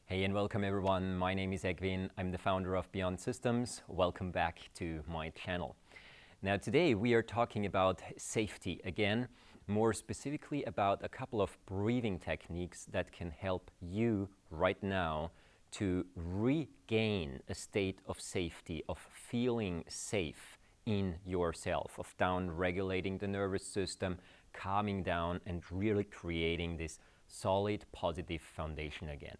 Hey and welcome everyone, my name is Egwin, I'm the founder of Beyond Systems. Welcome back to my channel. Now today we are talking about safety again, more specifically about a couple of breathing techniques that can help you right now to regain a state of safety, of feeling safe in yourself, of down-regulating the nervous system, calming down and really creating this solid, positive foundation again.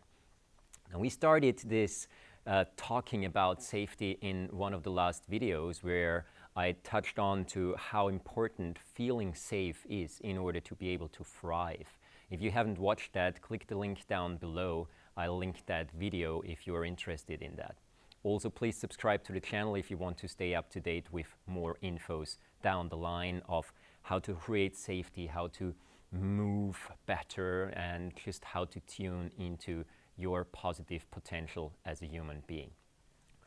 And we started this talking about safety in one of the last videos where I touched on to how important feeling safe is in order to be able to thrive. If you haven't watched that, click the link down below. I'll link that video if you are interested in that. Also, please subscribe to the channel if you want to stay up to date with more infos down the line of how to create safety, how to move better, and just how to tune into your positive potential as a human being.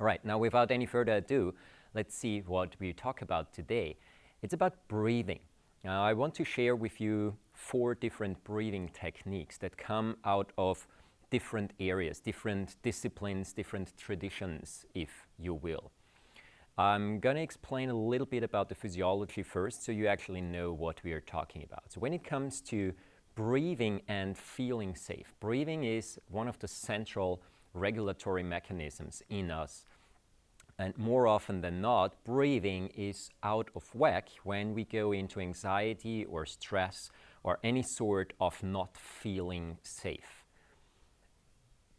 All right, now without any further ado, let's see what we talk about today. It's about breathing. Now I want to share with you 4 different breathing techniques that come out of different areas, different disciplines, different traditions, if you will. I'm going to explain a little bit about the physiology first so you actually know what we are talking about. So when it comes to breathing and feeling safe. Breathing is one of the central regulatory mechanisms in us. And more often than not, breathing is out of whack when we go into anxiety or stress or any sort of not feeling safe.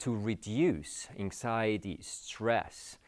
To reduce anxiety, stress,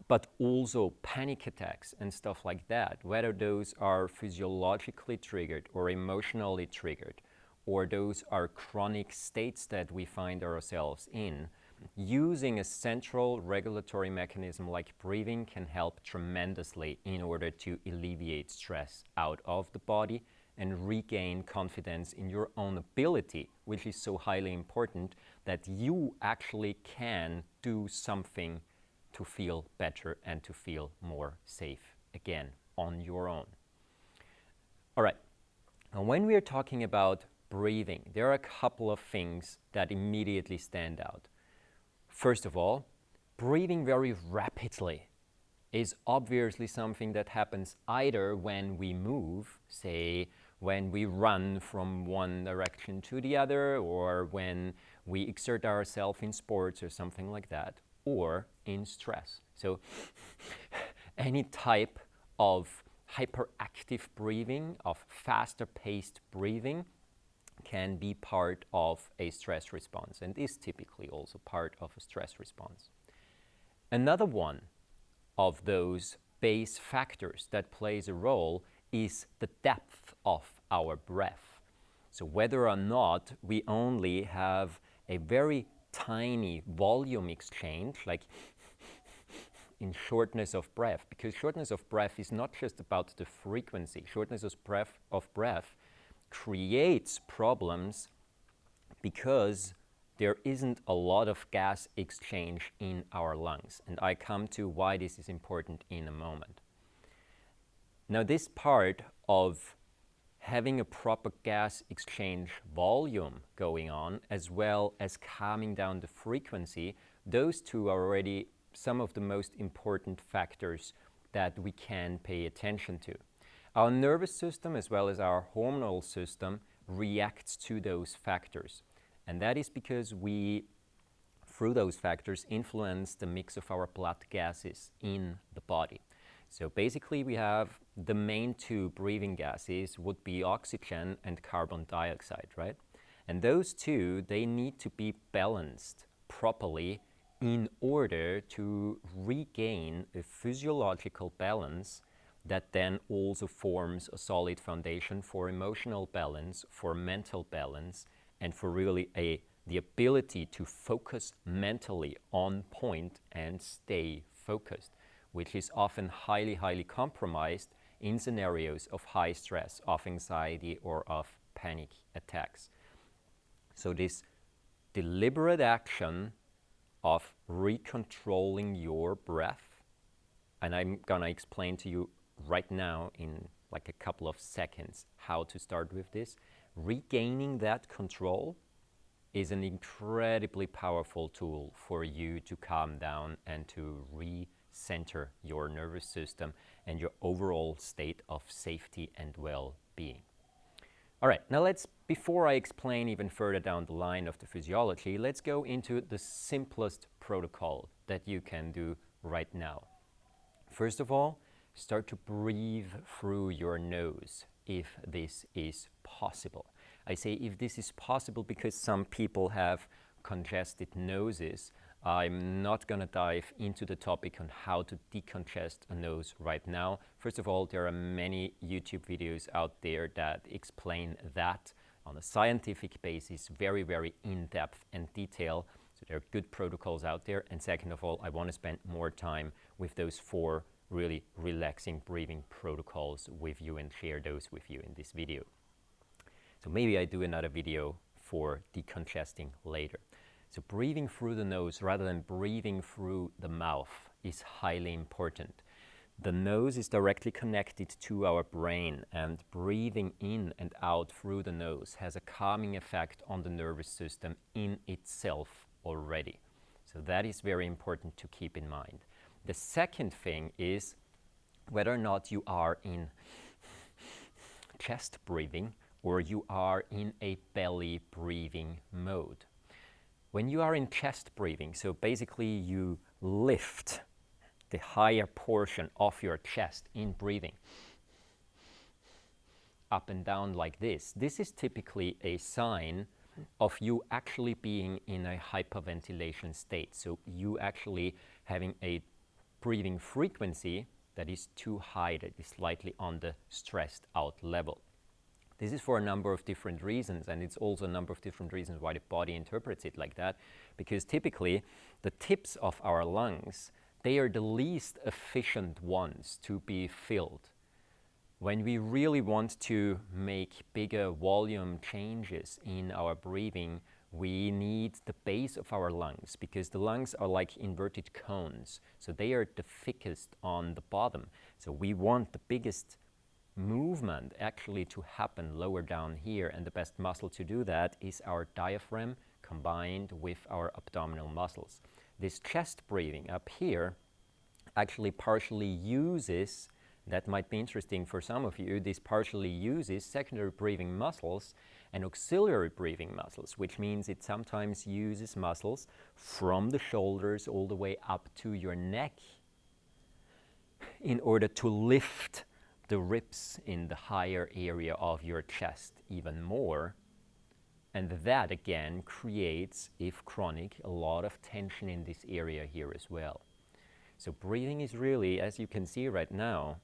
but also panic attacks and stuff like that, whether those are physiologically triggered or emotionally triggered, or those are chronic states that we find ourselves in, using a central regulatory mechanism like breathing can help tremendously in order to alleviate stress out of the body and regain confidence in your own ability, which is so highly important that you actually can do something to feel better and to feel more safe again on your own. All right, now when we are talking about breathing, there are a couple of things that immediately stand out. First of all, breathing very rapidly is obviously something that happens either when we move, say when we run from one direction to the other, or when we exert ourselves in sports or something like that, or in stress. So any type of hyperactive breathing, of faster paced breathing, can be part of a stress response and is typically also part of a stress response. Another one of those base factors that plays a role is the depth of our breath. So whether or not we only have a very tiny volume exchange, like in shortness of breath, because shortness of breath is not just about the frequency. Shortness of breath creates problems because there isn't a lot of gas exchange in our lungs. And I come to why this is important in a moment. Now, this part of having a proper gas exchange volume going on, as well as calming down the frequency, those two are already some of the most important factors that we can pay attention to. Our nervous system, as well as our hormonal system, reacts to those factors. And that is because we, through those factors, influence the mix of our blood gases in the body. So basically, we have the main 2 breathing gases would be oxygen and carbon dioxide, right? And those 2, they need to be balanced properly in order to regain a physiological balance that then also forms a solid foundation for emotional balance, for mental balance, and for really the ability to focus mentally on point and stay focused, which is often highly, highly compromised in scenarios of high stress, of anxiety, or of panic attacks. So this deliberate action of recontrolling your breath, and I'm gonna explain to you right now in like a couple of seconds how to start with this, regaining that control is an incredibly powerful tool for you to calm down and to recenter your nervous system and your overall state of safety and well-being. All right, now before I explain even further down the line of the physiology, let's go into the simplest protocol that you can do right now. First of all, start to breathe through your nose if this is possible. I say if this is possible because some people have congested noses. I'm not going to dive into the topic on how to decongest a nose right now. First of all, there are many YouTube videos out there that explain that on a scientific basis, very, very in-depth and detail. So there are good protocols out there. And second of all, I want to spend more time with those 4 really relaxing breathing protocols with you and share those with you in this video. So maybe I do another video for decongesting later. So breathing through the nose rather than breathing through the mouth is highly important. The nose is directly connected to our brain, and breathing in and out through the nose has a calming effect on the nervous system in itself already. So that is very important to keep in mind. The second thing is whether or not you are in chest breathing or you are in a belly breathing mode. When you are in chest breathing, so basically you lift the higher portion of your chest in breathing up and down like this. This is typically a sign of you actually being in a hyperventilation state. So you actually having a breathing frequency that is too high, that is slightly on the stressed out level. This is for a number of different reasons, and it's also a number of different reasons why the body interprets it like that, because typically the tips of our lungs, they are the least efficient ones to be filled. When we really want to make bigger volume changes in our breathing, we need the base of our lungs, because the lungs are like inverted cones, so they are the thickest on the bottom. So we want the biggest movement actually to happen lower down here, and the best muscle to do that is our diaphragm combined with our abdominal muscles. This chest breathing up here actually partially uses, that might be interesting for some of you, this partially uses secondary breathing muscles and auxiliary breathing muscles, which means it sometimes uses muscles from the shoulders all the way up to your neck in order to lift the ribs in the higher area of your chest even more. And that again creates, if chronic, a lot of tension in this area here as well. So breathing is really, as you can see right now,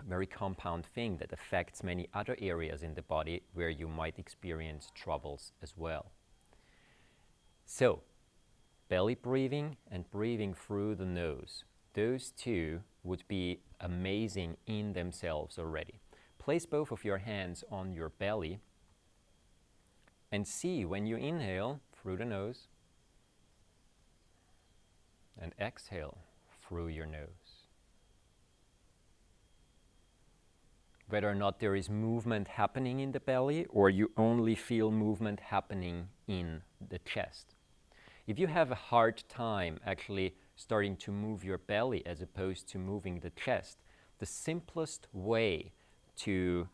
a very compound thing that affects many other areas in the body where you might experience troubles as well. So, belly breathing and breathing through the nose, those two would be amazing in themselves already. Place both of your hands on your belly and see when you inhale through the nose and exhale through your nose, whether or not there is movement happening in the belly or you only feel movement happening in the chest. If you have a hard time actually starting to move your belly as opposed to moving the chest, the simplest way to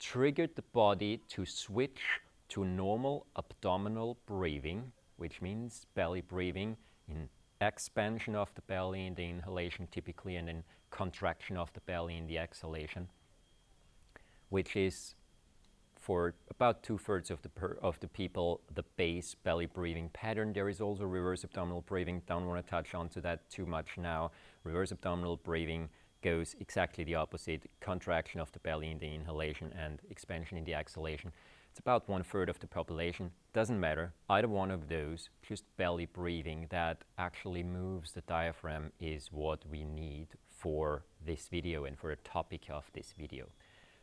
trigger the body to switch to normal abdominal breathing, which means belly breathing in expansion of the belly in the inhalation typically, and then contraction of the belly in the exhalation, which is for about 2/3 of the people the base belly breathing pattern. There is also reverse abdominal breathing. Don't want to touch on to that too much now. Reverse abdominal breathing goes exactly the opposite: contraction of the belly in the inhalation and expansion in the exhalation. It's about 1/3 of the population. Doesn't matter, either one of those, just belly breathing that actually moves the diaphragm is what we need for this video and for the topic of this video.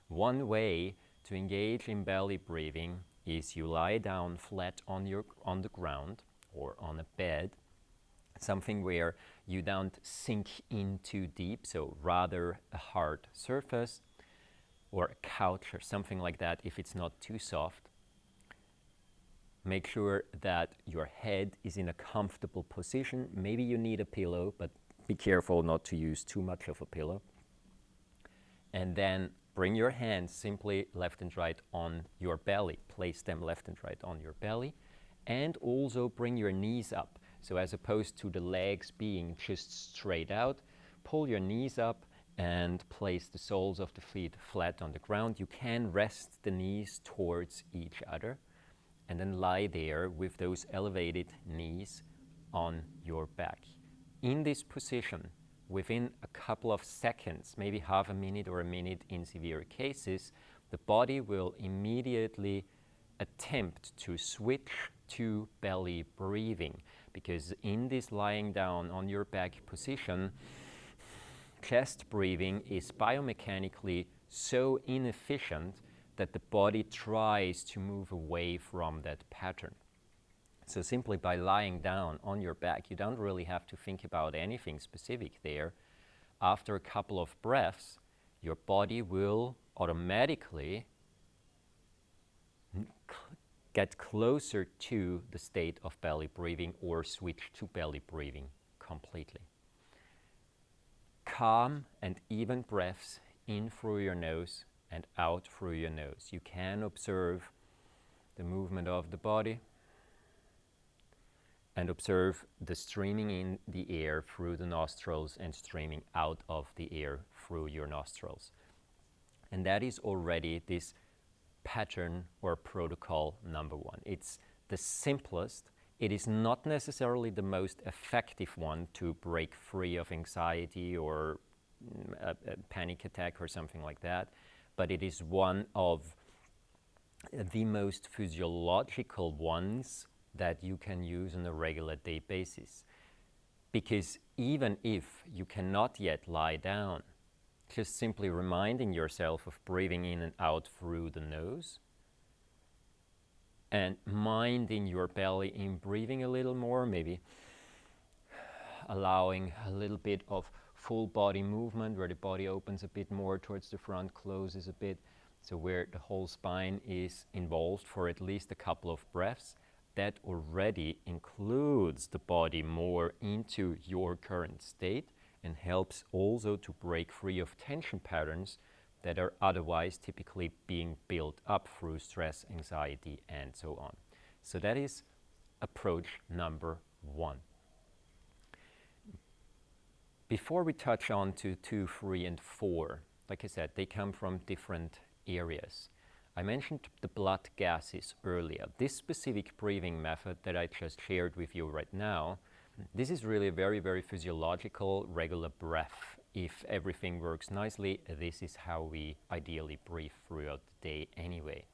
One way to engage in belly breathing is you lie down flat on the ground or on a bed, something where you don't sink in too deep, so rather a hard surface or a couch or something like that if it's not too soft. Make sure that your head is in a comfortable position. Maybe you need a pillow, but be careful not to use too much of a pillow. And then bring your hands simply left and right on your belly. Place them left and right on your belly. And also bring your knees up. So as opposed to the legs being just straight out, pull your knees up and place the soles of the feet flat on the ground. You can rest the knees towards each other and then lie there with those elevated knees on your back. In this position, within a couple of seconds, maybe half a minute or a minute in severe cases, the body will immediately attempt to switch to belly breathing, because in this lying down on your back position, chest breathing is biomechanically so inefficient that the body tries to move away from that pattern. So simply by lying down on your back, you don't really have to think about anything specific there. After a couple of breaths, your body will automatically get closer to the state of belly breathing or switch to belly breathing completely. Calm and even breaths in through your nose and out through your nose. You can observe the movement of the body and observe the streaming in the air through the nostrils and streaming out of the air through your nostrils. And that is already this pattern or protocol number one. It's the simplest. It is not necessarily the most effective one to break free of anxiety or a panic attack or something like that, but it is one of the most physiological ones that you can use on a regular day basis. Because even if you cannot yet lie down, just simply reminding yourself of breathing in and out through the nose and minding your belly in breathing a little more, maybe allowing a little bit of full body movement where the body opens a bit more towards the front, closes a bit, so where the whole spine is involved for at least a couple of breaths. That already includes the body more into your current state and helps also to break free of tension patterns that are otherwise typically being built up through stress, anxiety, and so on. So that is approach number one. Before we touch on to 2, 3, and 4, like I said, they come from different areas. I mentioned the blood gases earlier. This specific breathing method that I just shared with you right now, this is really a very, very physiological, regular breath. If everything works nicely, this is how we ideally breathe throughout the day anyway.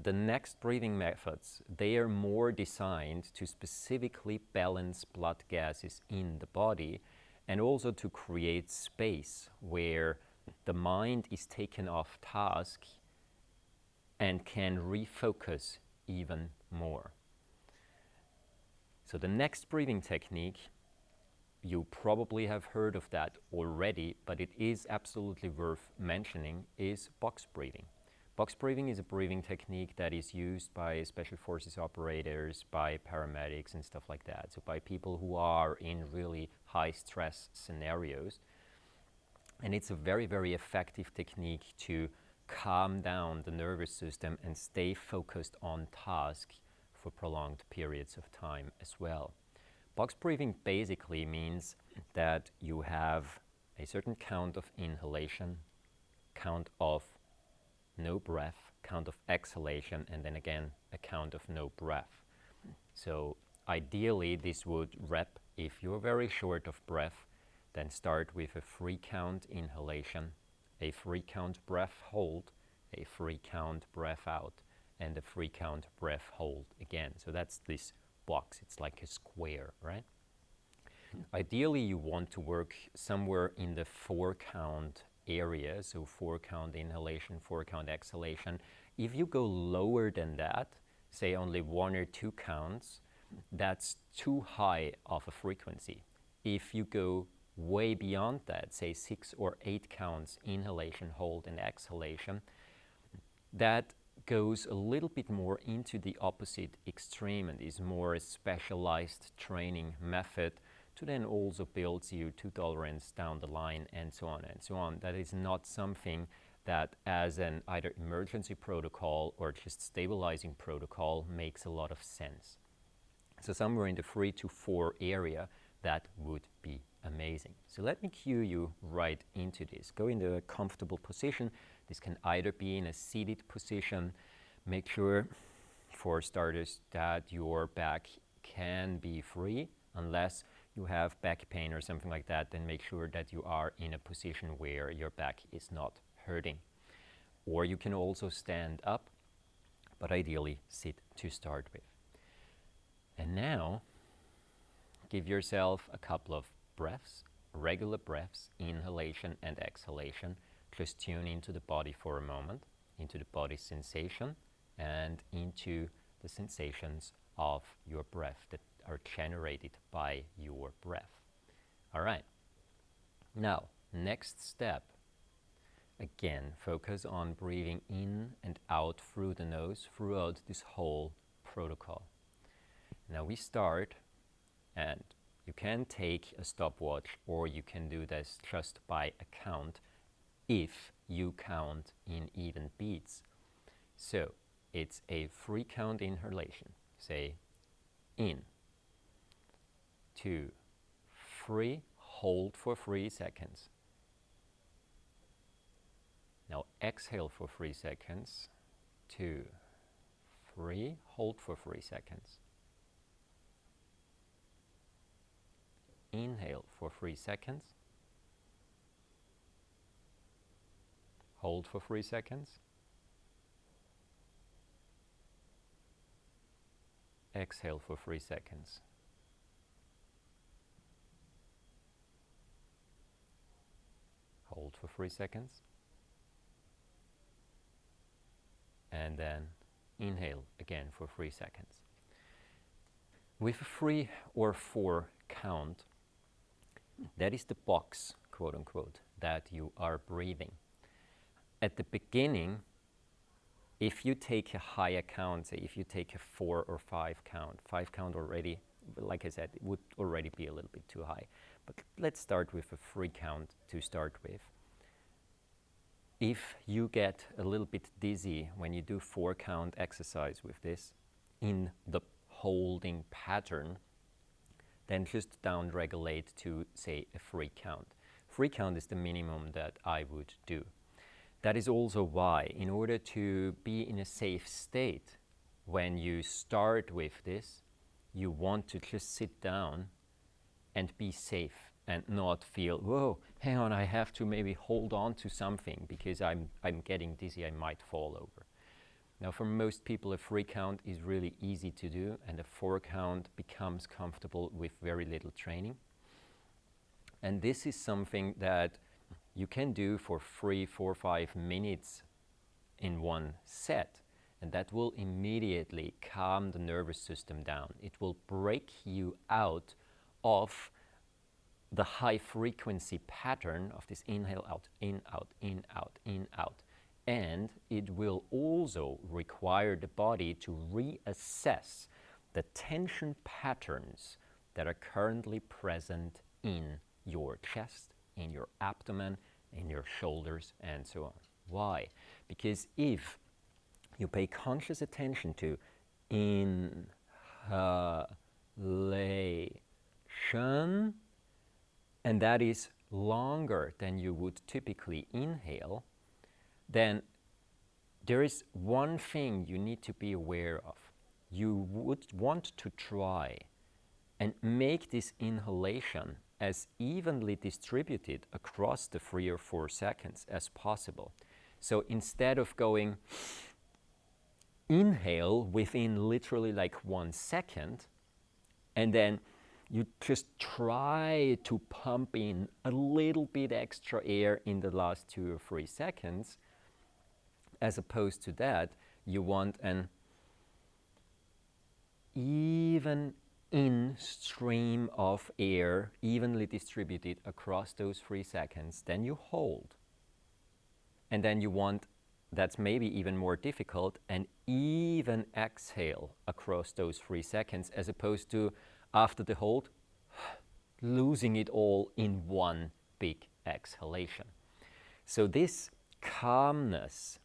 The next breathing methods, they are more designed to specifically balance blood gases in the body and also to create space where the mind is taken off task and can refocus even more. So the next breathing technique, you probably have heard of that already, but it is absolutely worth mentioning, is box breathing. Box breathing is a breathing technique that is used by special forces operators, by paramedics and stuff like that. So by people who are in really high stress scenarios. And it's a very, very effective technique to calm down the nervous system and stay focused on task for prolonged periods of time as well. Box breathing basically means that you have a certain count of inhalation, count of no breath, count of exhalation, and then again a count of no breath. So ideally this would rep, if you're very short of breath, then start with a 3 count inhalation, a 3 count breath hold, a 3 count breath out, and a 3 count breath hold again. So that's this box. It's like a square, right? Ideally, you want to work somewhere in the 4 count area, so 4 count inhalation, 4 count exhalation. If you go lower than that, say only 1 or 2 counts, that's too high of a frequency. If you go way beyond that, say 6 or 8 counts inhalation, hold, and exhalation, that goes a little bit more into the opposite extreme and is more a specialized training method to then also build CO2 tolerance down the line and so on and so on. That is not something that as an either emergency protocol or just stabilizing protocol makes a lot of sense. So somewhere in the 3 to 4 area, that would be amazing. So let me cue you right into this. Go into a comfortable position. This can either be in a seated position. Make sure, for starters, that your back can be free. Unless you have back pain or something like that, then make sure that you are in a position where your back is not hurting. Or you can also stand up, but ideally sit to start with. And now, give yourself a couple of breaths, regular breaths, inhalation and exhalation. Just tune into the body for a moment, into the body sensation, and into the sensations of your breath that are generated by your breath. All right. Now, next step. Again, focus on breathing in and out through the nose throughout this whole protocol. Now we start, and you can take a stopwatch or you can do this just by a count if you count in even beats. So it's a 3 count inhalation. Say in, 2, 3, hold for 3 seconds. Now exhale for 3 seconds. 2, 3, hold for 3 seconds. Inhale for 3 seconds. Hold for 3 seconds. Exhale for 3 seconds. Hold for 3 seconds. And then inhale again for 3 seconds. With a 3 or 4 count, that is the box, quote unquote, that you are breathing. At the beginning, if you take a higher count, say if you take a 4 or 5 count already, like I said, it would already be a little bit too high. But let's start with a 3 count to start with. If you get a little bit dizzy when you do 4 count exercise with this in the holding pattern, then just down regulate to say a 3 count. 3 count is the minimum that I would do. That is also why, in order to be in a safe state, when you start with this, you want to just sit down and be safe and not feel, whoa, hang on, I have to maybe hold on to something because I'm getting dizzy, I might fall over. Now, for most people, a 3 count is really easy to do, and a 4 count becomes comfortable with very little training. And this is something that you can do for 3, 4, 5 minutes in one set, and that will immediately calm the nervous system down. It will break you out of the high frequency pattern of this inhale out, in out, in out, in out. And it will also require the body to reassess the tension patterns that are currently present in your chest, in your abdomen, in your shoulders, and so on. Why? Because if you pay conscious attention to inhalation, and that is longer than you would typically inhale, then there is one thing you need to be aware of. You would want to try and make this inhalation as evenly distributed across the 3 or 4 seconds as possible. So instead of going inhale within literally like 1 second, and then you just try to pump in a little bit extra air in the last 2 or 3 seconds, as opposed to that, you want an even in stream of air evenly distributed across those 3 seconds. Then you hold. And then you want that's maybe even more difficult, an even exhale across those 3 seconds, as opposed to after the hold, losing it all in one big exhalation. So this calmness,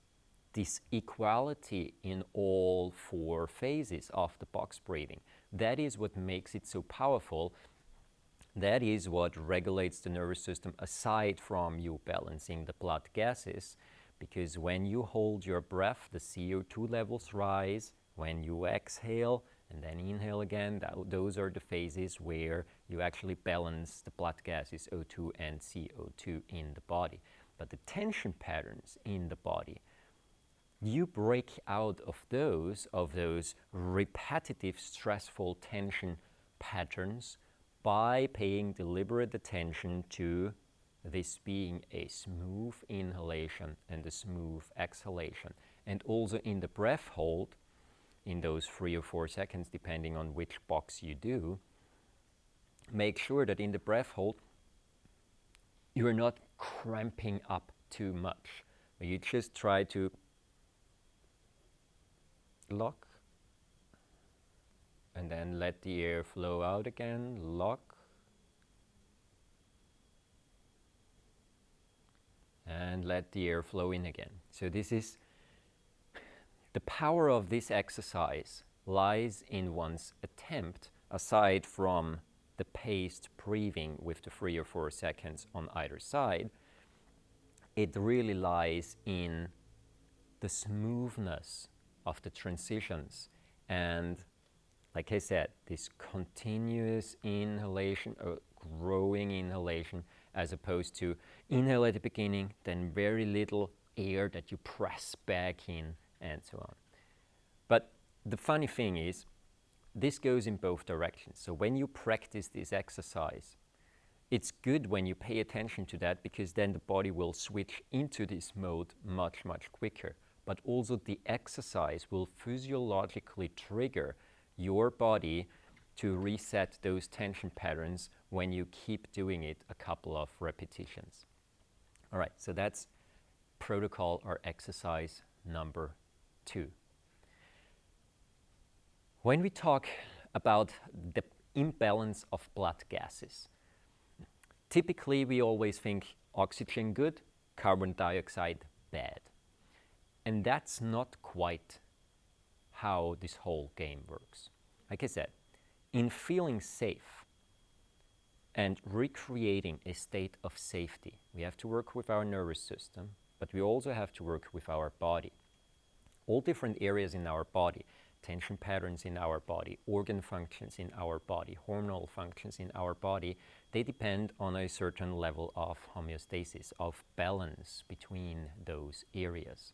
this equality in all 4 phases of the box breathing, that is what makes it so powerful. That is what regulates the nervous system, aside from you balancing the blood gases, because when you hold your breath, the CO2 levels rise. When you exhale and then inhale again, those are the phases where you actually balance the blood gases, O2 and CO2 in the body. But the tension patterns in the body, you break out of those repetitive, stressful tension patterns by paying deliberate attention to this being a smooth inhalation and a smooth exhalation. And also in the breath hold, in those 3 or 4 seconds, depending on which box you do, make sure that in the breath hold, you're not cramping up too much. You just try to lock, and then let the air flow out again, lock, and let the air flow in again. So this is, the power of this exercise lies in one's attempt, aside from the paced breathing with the 3 or 4 seconds on either side, it really lies in the smoothness of the transitions. And like I said, this continuous inhalation, or growing inhalation, as opposed to inhale at the beginning, then very little air that you press back in, and so on. But the funny thing is, this goes in both directions. So when you practice this exercise, it's good when you pay attention to that, because then the body will switch into this mode much, much quicker. But also the exercise will physiologically trigger your body to reset those tension patterns when you keep doing it a couple of repetitions. All right, so that's protocol or exercise number 2. When we talk about the imbalance of blood gases, typically we always think oxygen good, carbon dioxide bad. And that's not quite how this whole game works. Like I said, in feeling safe and recreating a state of safety, we have to work with our nervous system, but we also have to work with our body. All different areas in our body, tension patterns in our body, organ functions in our body, hormonal functions in our body, they depend on a certain level of homeostasis, of balance between those areas.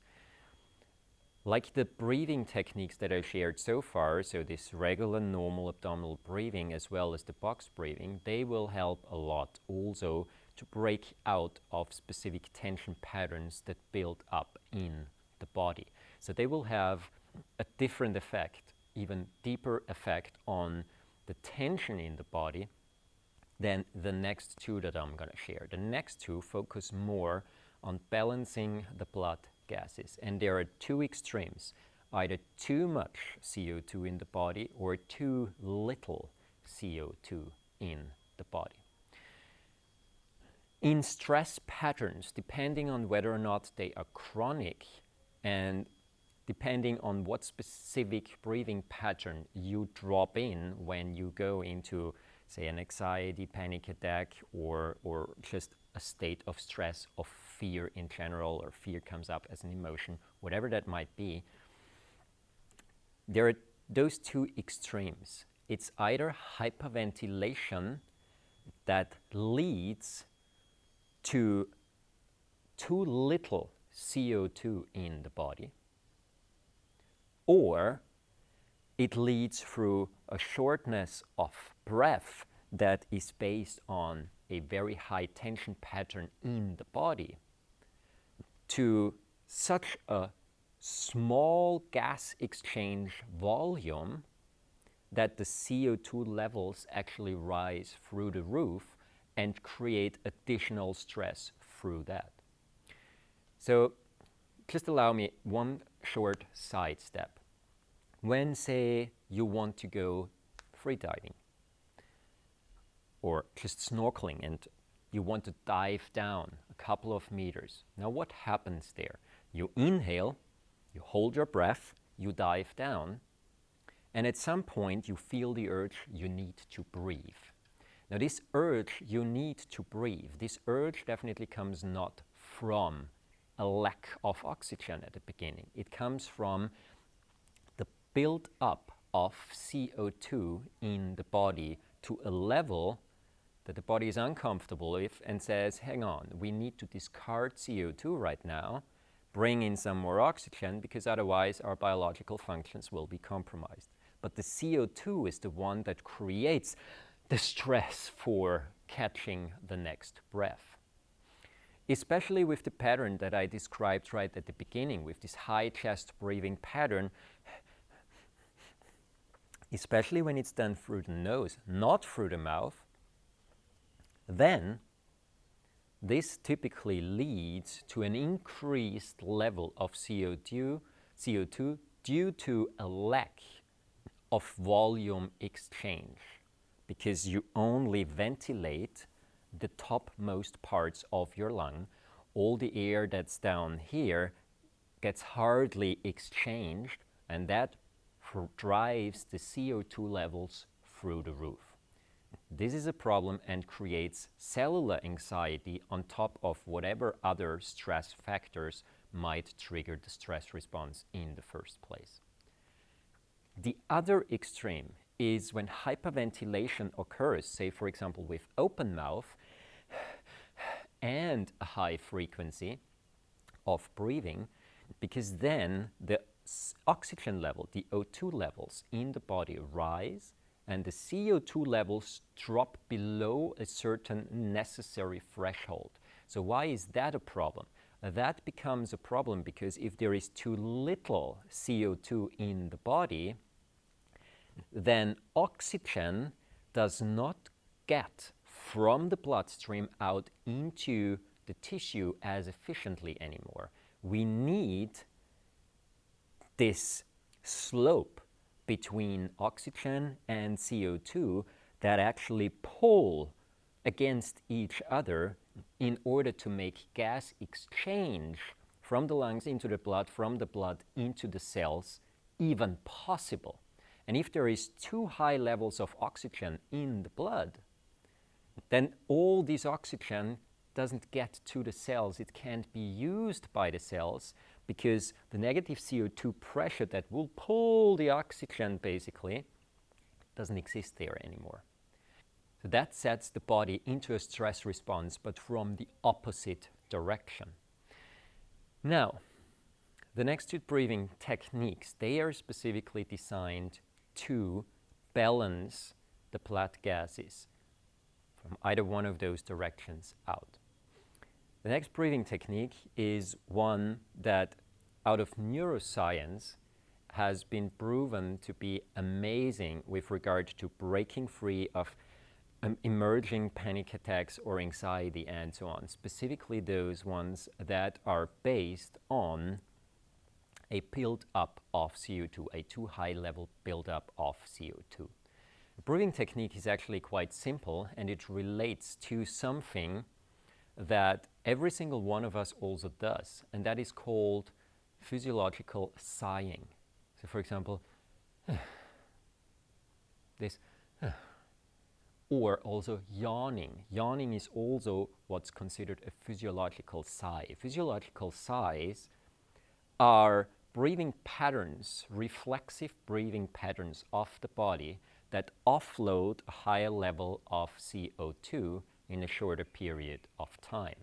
Like the breathing techniques that I shared so far, so this regular normal abdominal breathing as well as the box breathing, they will help a lot also to break out of specific tension patterns that build up in the body. So they will have a different effect, even deeper effect on the tension in the body than the next 2 that I'm going to share. The next 2 focus more on balancing the blood gases. And there are 2 extremes, either too much CO2 in the body or too little CO2 in the body. In stress patterns, depending on whether or not they are chronic and depending on what specific breathing pattern you drop in when you go into, say, an anxiety, panic attack, or just a state of stress, of fear in general, or fear comes up as an emotion, whatever that might be, there are those 2 extremes. It's either hyperventilation that leads to too little CO2 in the body, or it leads through a shortness of breath that is based on a very high tension pattern in the body to such a small gas exchange volume that the CO2 levels actually rise through the roof and create additional stress through that. So just allow me one short sidestep. When, say, you want to go freediving or just snorkeling and you want to dive down a couple of meters. Now what happens there? You inhale, you hold your breath, you dive down, and at some point you feel the urge you need to breathe. Now this urge you need to breathe, this urge definitely comes not from a lack of oxygen at the beginning. It comes from the build-up of CO2 in the body to a level that the body is uncomfortable with and says, hang on, we need to discard CO2 right now, bring in some more oxygen, because otherwise our biological functions will be compromised. But the CO2 is the one that creates the stress for catching the next breath. Especially with the pattern that I described right at the beginning, with this high chest breathing pattern, especially when it's done through the nose, not through the mouth, then this typically leads to an increased level of CO2 due to a lack of volume exchange, because you only ventilate the topmost parts of your lung. All the air that's down here gets hardly exchanged, and that drives the CO2 levels through the roof. This is a problem and creates cellular anxiety on top of whatever other stress factors might trigger the stress response in the first place. The other extreme is when hyperventilation occurs, say for example with open mouth and a high frequency of breathing, because then the oxygen level, the O2 levels in the body rise and the CO2 levels drop below a certain necessary threshold. So why is that a problem? That becomes a problem because if there is too little CO2 in the body, then oxygen does not get from the bloodstream out into the tissue as efficiently anymore. We need this slope between oxygen and CO2 that actually pull against each other in order to make gas exchange from the lungs into the blood, from the blood into the cells even possible. And if there is too high levels of oxygen in the blood, then all this oxygen doesn't get to the cells. It can't be used by the cells because the negative CO2 pressure that will pull the oxygen basically doesn't exist there anymore. So that sets the body into a stress response, but from the opposite direction. Now, the next two breathing techniques, they are specifically designed to balance the blood gases from either one of those directions out. The next breathing technique is one that, out of neuroscience, has been proven to be amazing with regard to breaking free of emerging panic attacks or anxiety and so on, specifically those ones that are based on a build-up of CO2, a too high level build-up of CO2. The breathing technique is actually quite simple, and it relates to something that every single one of us also does, and that is called physiological sighing. So for example, this, or also yawning. Yawning is also what's considered a physiological sigh. Physiological sighs are breathing patterns, reflexive breathing patterns of the body that offload a higher level of CO2 in a shorter period of time.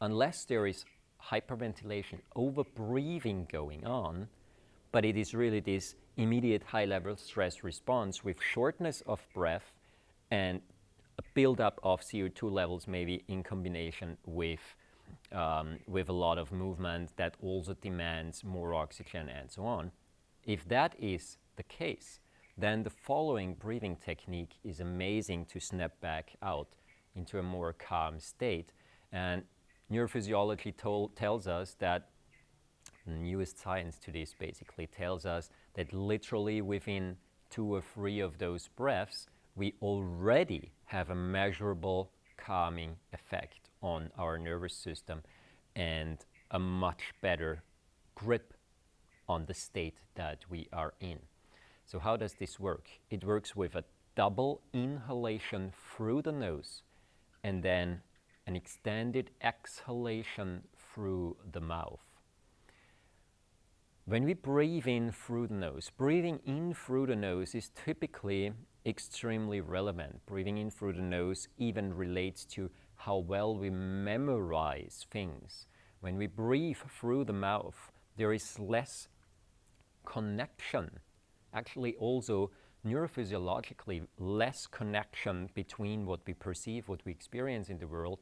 Unless there is hyperventilation, over-breathing going on, but it is really this immediate high-level stress response with shortness of breath and a build-up of CO2 levels, maybe in combination with a lot of movement that also demands more oxygen and so on. If that is the case, then the following breathing technique is amazing to snap back out into a more calm state. And neurophysiology tells us that The newest science to this basically tells us that literally within 2 or 3 of those breaths, we already have a measurable calming effect on our nervous system and a much better grip on the state that we are in. So how does this work? It works with a double inhalation through the nose and then an extended exhalation through the mouth. When we breathe in through the nose, breathing in through the nose is typically extremely relevant. Breathing in through the nose even relates to how well we memorize things. When we breathe through the mouth, there is less connection, actually also neurophysiologically less connection between what we perceive, what we experience in the world,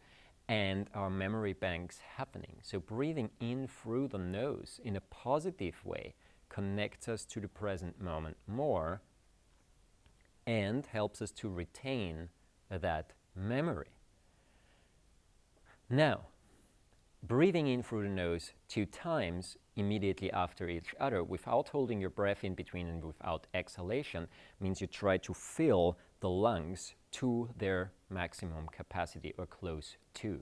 and our memory banks happening. So breathing in through the nose in a positive way connects us to the present moment more and helps us to retain that memory. Now, breathing in through the nose 2 times immediately after each other without holding your breath in between and without exhalation means you try to fill the lungs to their maximum capacity or close to.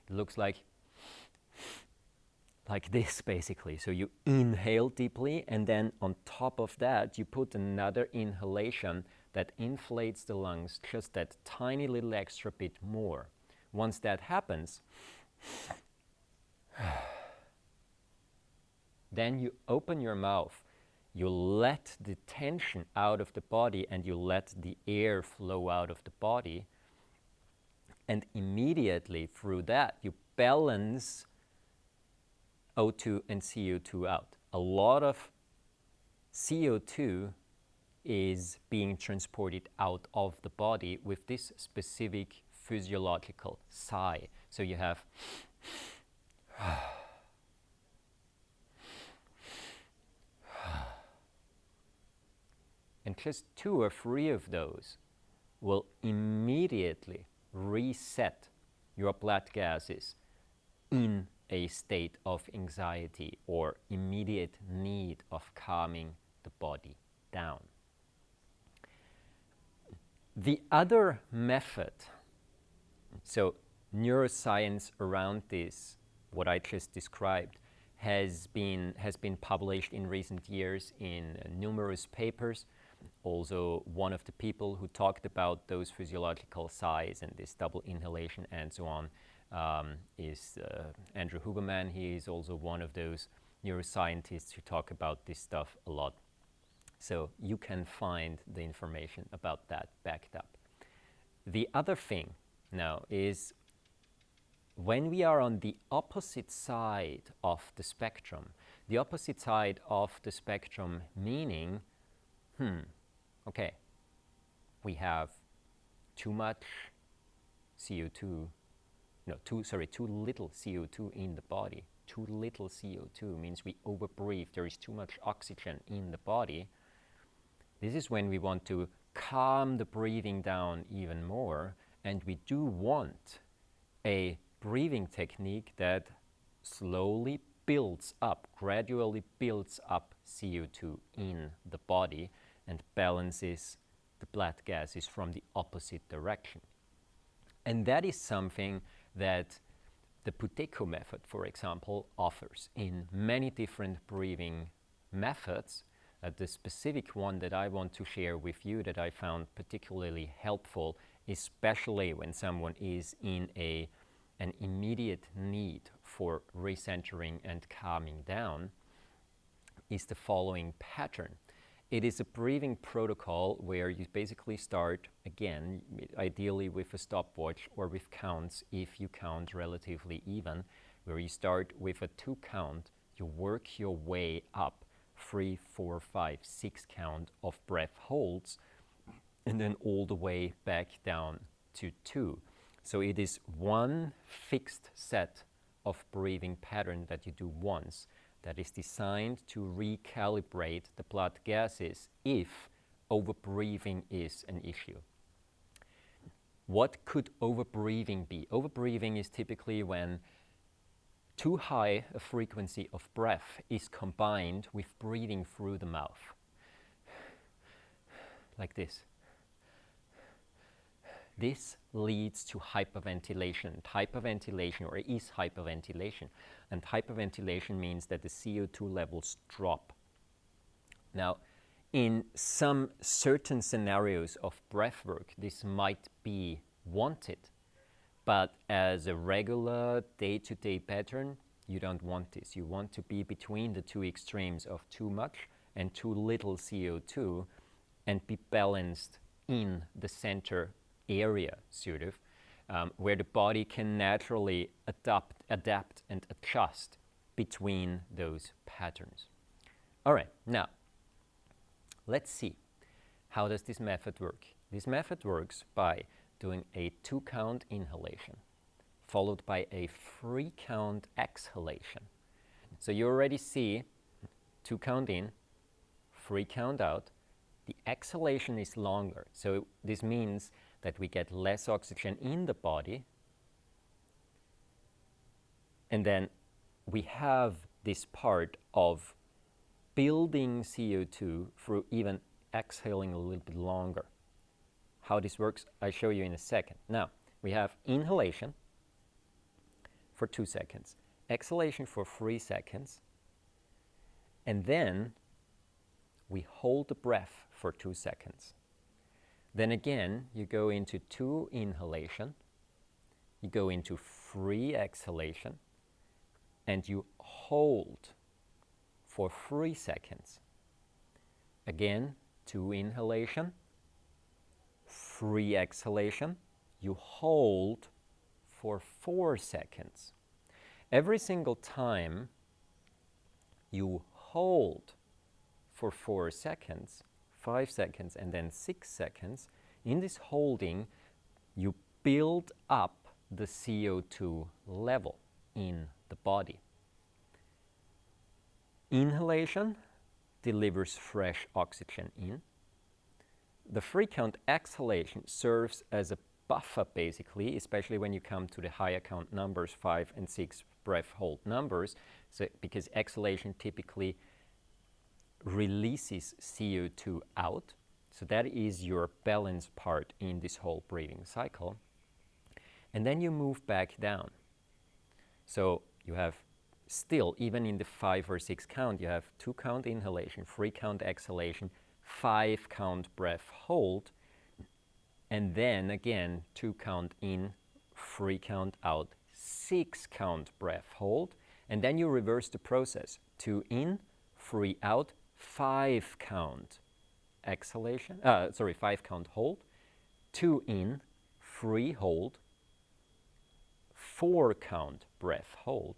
It looks like this basically. So you inhale deeply and then on top of that you put another inhalation that inflates the lungs just that tiny little extra bit more. Once that happens, then you open your mouth, you let the tension out of the body and you let the air flow out of the body, and immediately through that you balance O2 and CO2 out. A lot of CO2 is being transported out of the body with this specific physiological sigh. So you have and just 2 or 3 of those will immediately reset your blood gases in a state of anxiety or immediate need of calming the body down. The other method, so neuroscience around this, what I just described, has been published in recent years in numerous papers. Also, one of the people who talked about those physiological sighs and this double inhalation and so on is Andrew Huberman. He is also one of those neuroscientists who talk about this stuff a lot. So you can find the information about that backed up. The other thing now is when we are on the opposite side of the spectrum, meaning, okay, we have too much CO2, too little CO2 in the body. Too little CO2 means we overbreathe, there is too much oxygen in the body. This is when we want to calm the breathing down even more, and we do want a breathing technique that slowly builds up, gradually builds up CO2 in the body and balances the blood gases from the opposite direction. And that is something that the Puteco method, for example, offers in many different breathing methods. The specific one that I want to share with you that I found particularly helpful, especially when someone is in an immediate need for recentering and calming down, is the following pattern. It is a breathing protocol where you basically start, again, ideally with a stopwatch or with counts if you count relatively even, where you start with a 2 count, you work your way up 3, 4, 5, 6 count of breath holds, and then all the way back down to 2. So it is one fixed set of breathing pattern that you do once that is designed to recalibrate the blood gases if overbreathing is an issue. What could overbreathing be? Overbreathing is typically when Too high a frequency of breath is combined with breathing through the mouth, like this. This leads to hyperventilation. Hyperventilation, or is hyperventilation. And hyperventilation means that the CO2 levels drop. Now, in some certain scenarios of breath work, this might be wanted. But as a regular day-to-day pattern, you don't want this. You want to be between the two extremes of too much and too little CO2 and be balanced in the center area, sort of, where the body can naturally adapt and adjust between those patterns. All right, now, let's see. How does this method work? This method works by doing a 2-count inhalation, followed by a 3-count exhalation. So you already see 2-count in, 3-count out. The exhalation is longer, so this means that we get less oxygen in the body, and then we have this part of building CO2 through even exhaling a little bit longer. How this works, I'll show you in a second. Now, we have inhalation for 2 seconds, exhalation for 3 seconds, and then we hold the breath for 2 seconds. Then again, you go into 2 inhalation, you go into 3 exhalation, and you hold for 3 seconds. Again, 2 inhalation, 3 exhalation, you hold for 4 seconds. Every single time you hold for 4 seconds, 5 seconds, and then 6 seconds, in this holding, you build up the CO2 level in the body. Inhalation delivers fresh oxygen in. The 3-count exhalation serves as a buffer, basically, especially when you come to the higher count numbers, 5 and 6 breath hold numbers, so because exhalation typically releases CO2 out. So that is your balance part in this whole breathing cycle. And then you move back down. So you have still, even in the 5 or 6 count, you have 2-count inhalation, 3-count exhalation, 5-count breath hold, and then again 2-count in, 3-count out, 6-count breath hold, and then you reverse the process. 2 in, 3 out, 5-count exhalation, 5-count hold, 2 in, 3 hold, 4-count breath hold,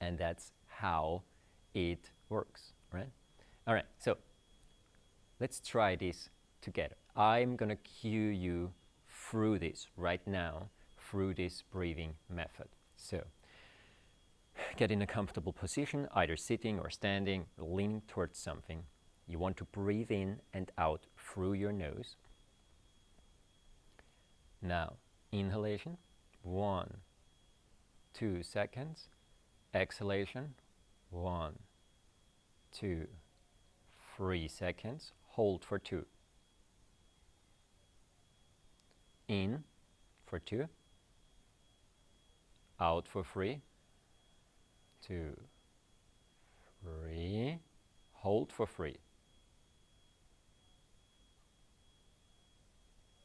and that's how it works, right? All right, so let's try this together. I'm gonna cue you through this right now, through this breathing method. So get in a comfortable position, either sitting or standing, or leaning towards something. You want to breathe in and out through your nose. Now, inhalation, 1, 2 seconds. Exhalation, 1, 2, 3 seconds. Hold for 2. In for 2. Out for 3. 2, 3. Hold for 3.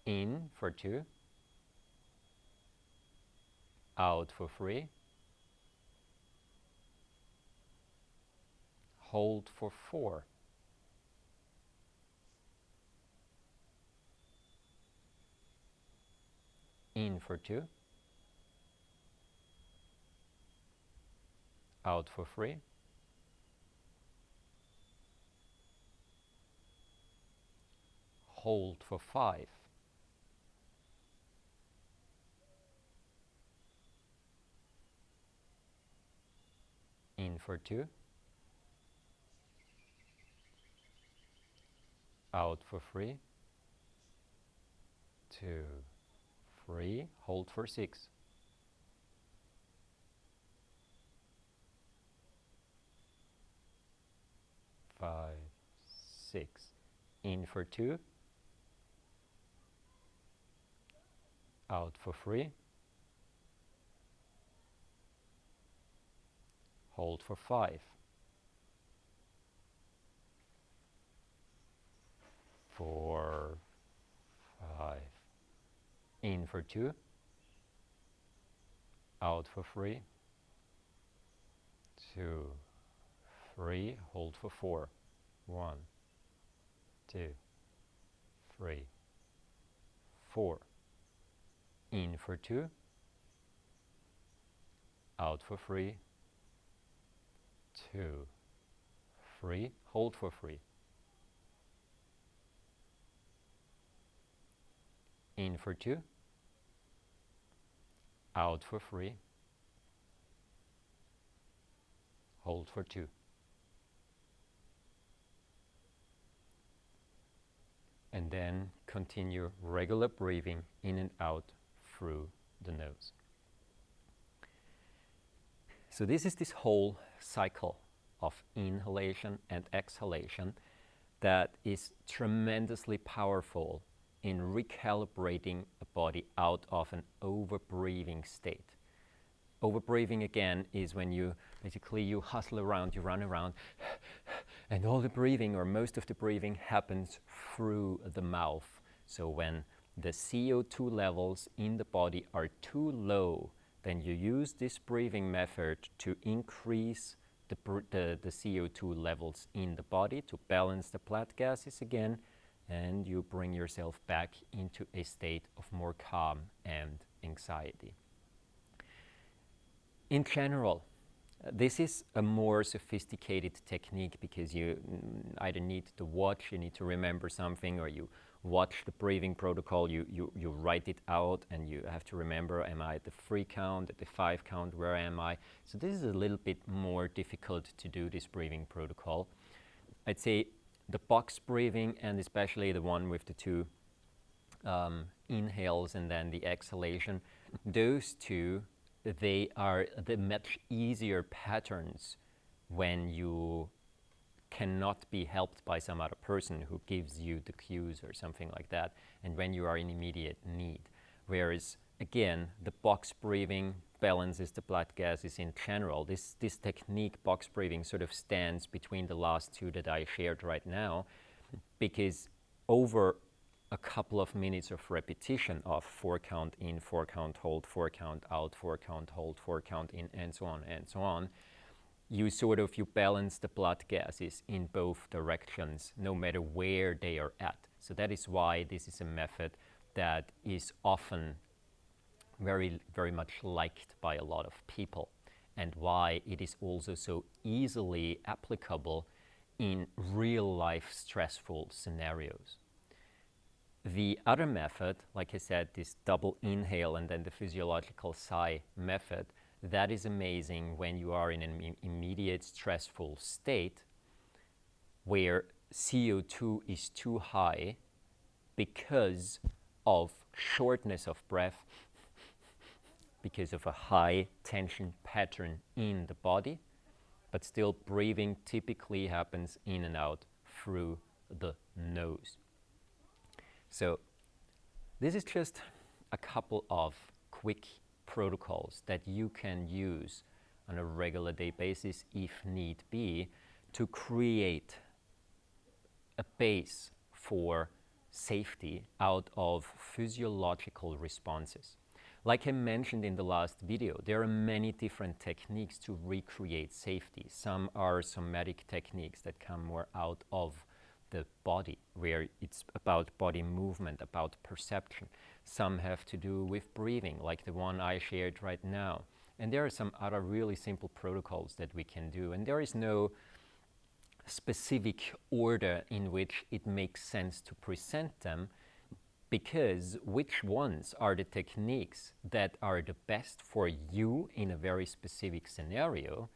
In for 2. Out for 3. Hold for 4. In for 2. Out for 3. Hold for 5. In for 2. Out for 3. 2, 3. Hold for 6. 5, 6. In for 2. Out for 3. Hold for 5. 4, 5. In for 2. Out for 3. 2, 3. Hold for 4. 1, 2, 3, 4. In for 2. Out for 3. 2, 3. Hold for 3. In for 2. Out for 3. Hold for 2. And then continue regular breathing in and out through the nose. So this is this whole cycle of inhalation and exhalation that is tremendously powerful in recalibrating a body out of an over-breathing state. Over-breathing, again, is when you hustle around, you run around, and all the breathing, or most of the breathing, happens through the mouth. So when the CO2 levels in the body are too low, then you use this breathing method to increase the CO2 levels in the body to balance the blood gases again, and you bring yourself back into a state of more calm and anxiety. In general, this is a more sophisticated technique because you either need to watch, you need to remember something, or you watch the breathing protocol, you write it out, and you have to remember, am I at the 3 count, at the 5 count, where am I? So this is a little bit more difficult to do, this breathing protocol. I'd say the box breathing, and especially the one with the 2 inhales and then the exhalation, those two, they are the much easier patterns when you cannot be helped by some other person who gives you the cues or something like that, and when you are in immediate need. Whereas, again, the box breathing balances the blood gases in general. This technique, box breathing, sort of stands between the last 2 that I shared right now, because over a couple of minutes of repetition of 4 count in, 4 count hold, 4 count out, 4 count hold, 4 count in, and so on, you balance the blood gases in both directions, no matter where they are at. So that is why this is a method that is often very, very much liked by a lot of people, and why it is also so easily applicable in real-life stressful scenarios. The other method, like I said, this double inhale and then the physiological sigh method, that is amazing when you are in an immediate stressful state where CO2 is too high because of shortness of breath, because of a high tension pattern in the body, but still breathing typically happens in and out through the nose. So this is just a couple of quick protocols that you can use on a regular day basis, if need be, to create a base for safety out of physiological responses. Like I mentioned in the last video, there are many different techniques to recreate safety. Some are somatic techniques that come more out of the body, where it's about body movement, about perception. Some have to do with breathing, like the one I shared right now. And there are some other really simple protocols that we can do. And there is no specific order in which it makes sense to present them, because which ones are the techniques that are the best for you in a very specific scenario,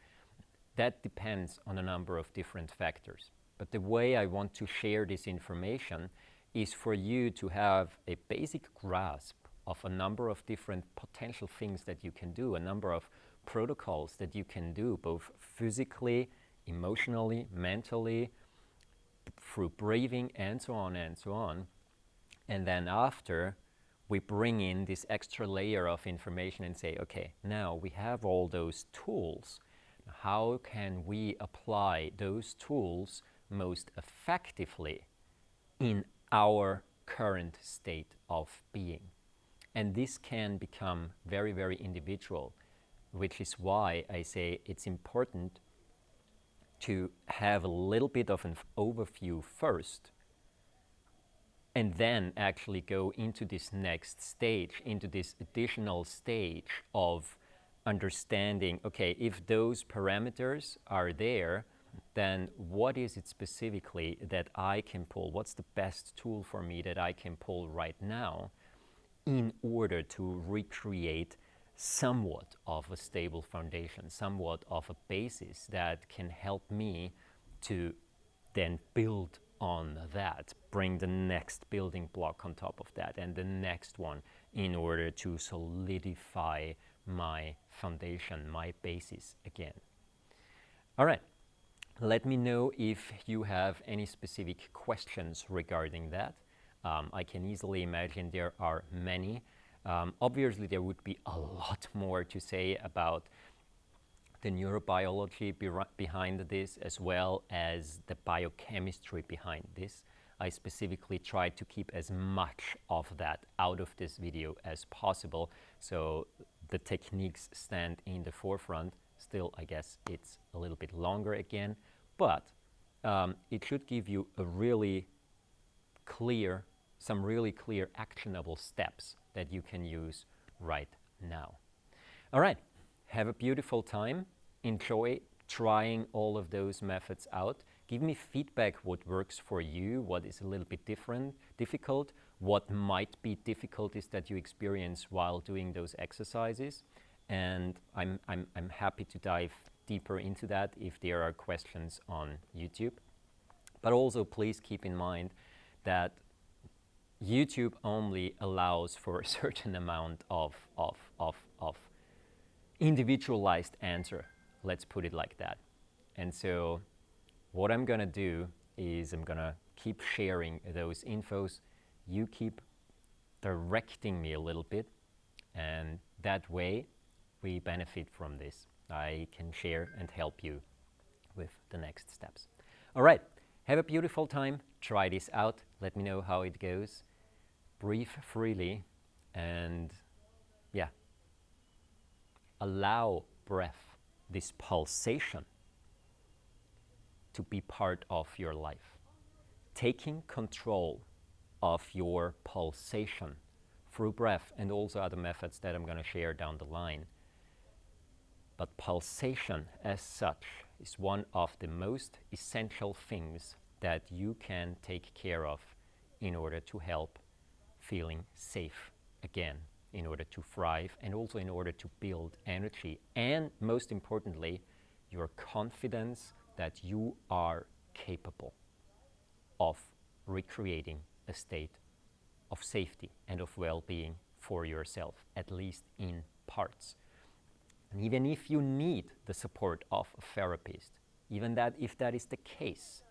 that depends on a number of different factors. But the way I want to share this information is for you to have a basic grasp of a number of different potential things that you can do, a number of protocols that you can do, both physically, emotionally, mentally, through breathing and so on and so on. And then after, we bring in this extra layer of information and say, okay, now we have all those tools. How can we apply those tools most effectively in our current state of being? And this can become very, very individual, which is why I say it's important to have a little bit of an overview first, and then actually go into this next stage, into this additional stage of understanding, okay, if those parameters are there, then what is it specifically that I can pull? What's the best tool for me that I can pull right now in order to recreate somewhat of a stable foundation, somewhat of a basis that can help me to then build on that, bring the next building block on top of that and the next one in order to solidify my foundation, my basis again. All right, let me know if you have any specific questions regarding that. I can easily imagine there are many. Obviously, there would be a lot more to say about the neurobiology behind this, as well as the biochemistry behind this. I specifically tried to keep as much of that out of this video as possible, so the techniques stand in the forefront. Still, I guess it's a little bit longer again, but it should give you a really clear, some really clear actionable steps that you can use right now. All right, have a beautiful time. Enjoy trying all of those methods out. Give me feedback what works for you, what is a little bit difficult, what might be difficulties that you experience while doing those exercises. And I'm happy to dive deeper into that if there are questions on YouTube. But also please keep in mind that YouTube only allows for a certain amount of individualized answer, let's put it like that. And so what I'm gonna do is I'm gonna keep sharing those infos. You keep directing me a little bit, and that way we benefit from this. I can share and help you with the next steps. All right, have a beautiful time. Try this out. Let me know how it goes. Breathe freely and yeah, allow breath, this pulsation, to be part of your life. Taking control of your pulsation through breath and also other methods that I'm going to share down the line. But pulsation as such is one of the most essential things that you can take care of in order to help feeling safe again, in order to thrive and also in order to build energy and, most importantly, your confidence that you are capable of recreating a state of safety and of well-being for yourself, at least in parts. And even if you need the support of a therapist, even that if that is the case,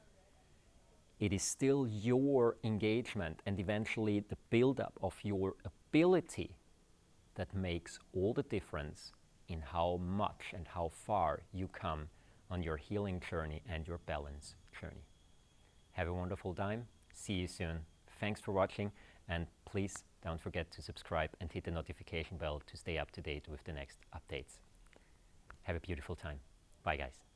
it is still your engagement and eventually the buildup of your ability that makes all the difference in how much and how far you come on your healing journey and your balance journey. Have a wonderful time. See you soon. Thanks for watching, and please don't forget to subscribe and hit the notification bell to stay up to date with the next updates. Have a beautiful time. Bye, guys.